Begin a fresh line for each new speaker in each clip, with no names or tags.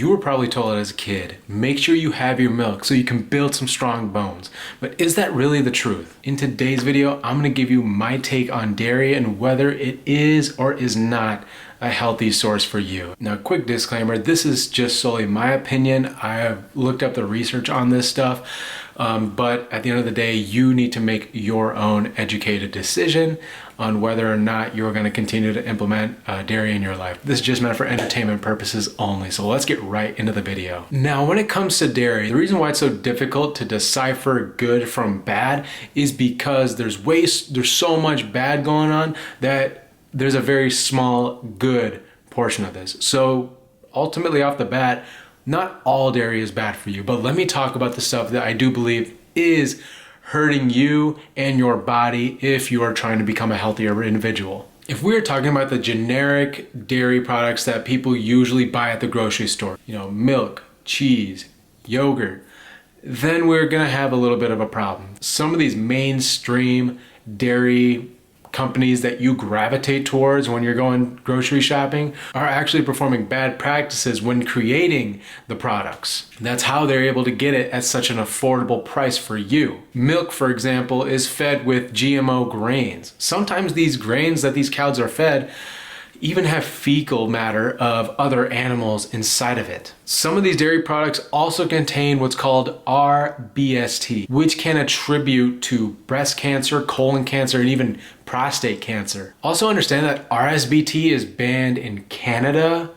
You were probably told as a kid, make sure you have your milk so you can build some strong bones. But is that really the truth? In today's video, I'm gonna give you my take on dairy and whether it is or is not a healthy source for you. Now, quick disclaimer, this is just solely my opinion. I have looked up the research on this stuff, but at the end of the day, you need to make your own educated decision on whether or not you're gonna continue to implement dairy in your life. This is just meant for entertainment purposes only, so let's get right into the video. Now, when it comes to dairy, the reason why it's so difficult to decipher good from bad is because there's so much bad going on that there's a very small good portion of this. So ultimately off the bat, not all dairy is bad for you, but let me talk about the stuff that I do believe is hurting you and your body if you are trying to become a healthier individual. If we're talking about the generic dairy products that people usually buy at the grocery store, milk, cheese, yogurt, then we're gonna have a little bit of a problem. Some of these mainstream dairy companies that you gravitate towards when you're going grocery shopping are actually performing bad practices when creating the products. That's how they're able to get it at such an affordable price for you. Milk, for example, is fed with GMO grains. Sometimes these grains that these cows are fed even have fecal matter of other animals inside of it. Some of these dairy products also contain what's called RBST, which can attribute to breast cancer, colon cancer, and even prostate cancer. Also understand that RSBT is banned in Canada,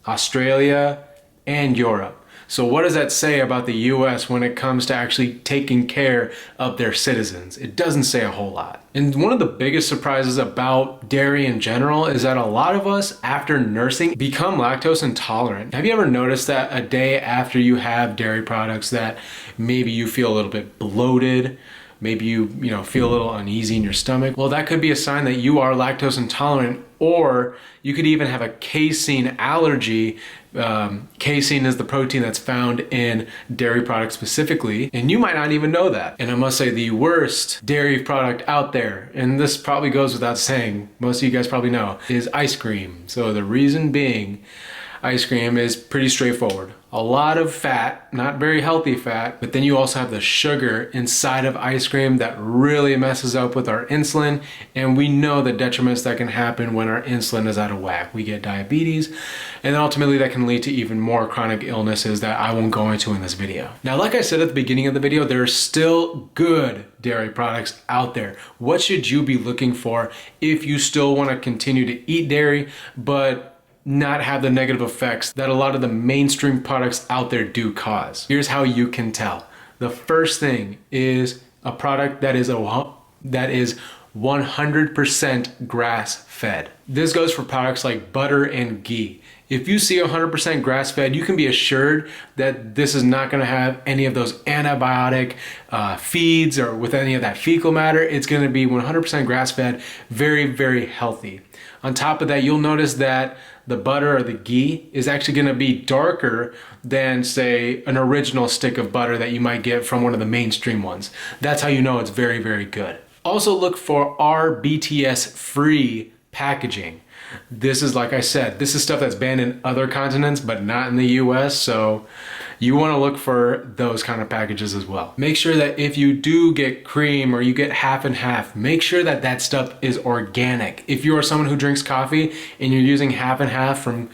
Australia, and Europe. So what does that say about the US when it comes to actually taking care of their citizens? It doesn't say a whole lot. And one of the biggest surprises about dairy in general is that a lot of us after nursing become lactose intolerant. Have you ever noticed that a day after you have dairy products that maybe you feel a little bit bloated? Maybe you feel a little uneasy in your stomach. Well, that could be a sign that you are lactose intolerant, or you could even have a casein allergy. Casein is the protein that's found in dairy products specifically, and you might not even know that. And I must say the worst dairy product out there, and this probably goes without saying, most of you guys probably know, is ice cream. So the reason being, ice cream is pretty straightforward. A lot of fat, not very healthy fat, but then you also have the sugar inside of ice cream that really messes up with our insulin, and we know the detriments that can happen when our insulin is out of whack. We get diabetes, and ultimately that can lead to even more chronic illnesses that I won't go into in this video. Now, like I said at the beginning of the video, there are still good dairy products out there. What should you be looking for if you still want to continue to eat dairy, but not have the negative effects that a lot of the mainstream products out there do cause? Here's how you can tell. The first thing is a product that is 100% grass-fed. This goes for products like butter and ghee. If you see 100% grass-fed, you can be assured that this is not gonna have any of those antibiotic feeds or with any of that fecal matter. It's gonna be 100% grass-fed, very, very healthy. On top of that, you'll notice that the butter or the ghee is actually gonna be darker than, say, an original stick of butter that you might get from one of the mainstream ones. That's how you know it's very, very good. Also look for RBTS-free packaging. This is, like I said, this is stuff that's banned in other continents, but not in the US, so you wanna look for those kind of packages as well. Make sure that if you do get cream or you get half and half, make sure that that stuff is organic. If you are someone who drinks coffee and you're using half and half from,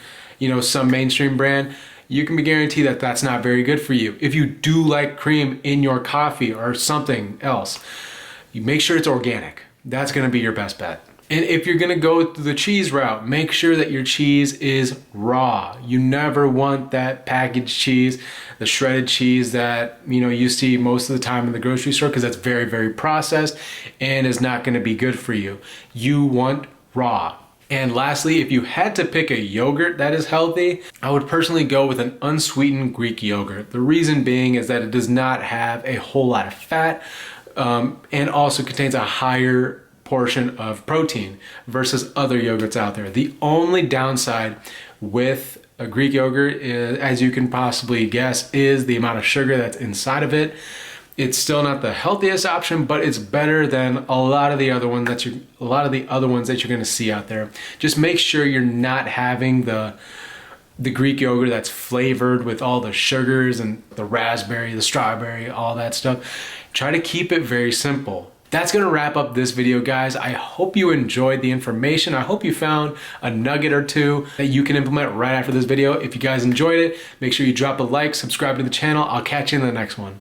some mainstream brand, you can be guaranteed that that's not very good for you. If you do like cream in your coffee or something else, you make sure it's organic. That's gonna be your best bet. And if you're gonna go the cheese route, make sure that your cheese is raw. You never want that packaged cheese, the shredded cheese that you see most of the time in the grocery store, because that's very, very processed and is not gonna be good for you. You want raw. And lastly, if you had to pick a yogurt that is healthy, I would personally go with an unsweetened Greek yogurt. The reason being is that it does not have a whole lot of fat and also contains a higher portion of protein versus other yogurts out there. The only downside with a Greek yogurt is, as you can possibly guess, is the amount of sugar that's inside of it. It's still not the healthiest option, but it's better than a lot of the other ones that you're going to see out there. Just make sure you're not having the the Greek yogurt that's flavored with all the sugars and the raspberry, the strawberry, all that stuff. Try to keep it very simple. That's gonna wrap up this video, guys. I hope you enjoyed the information. I hope you found a nugget or two that you can implement right after this video. If you guys enjoyed it, make sure you drop a like, subscribe to the channel. I'll catch you in the next one.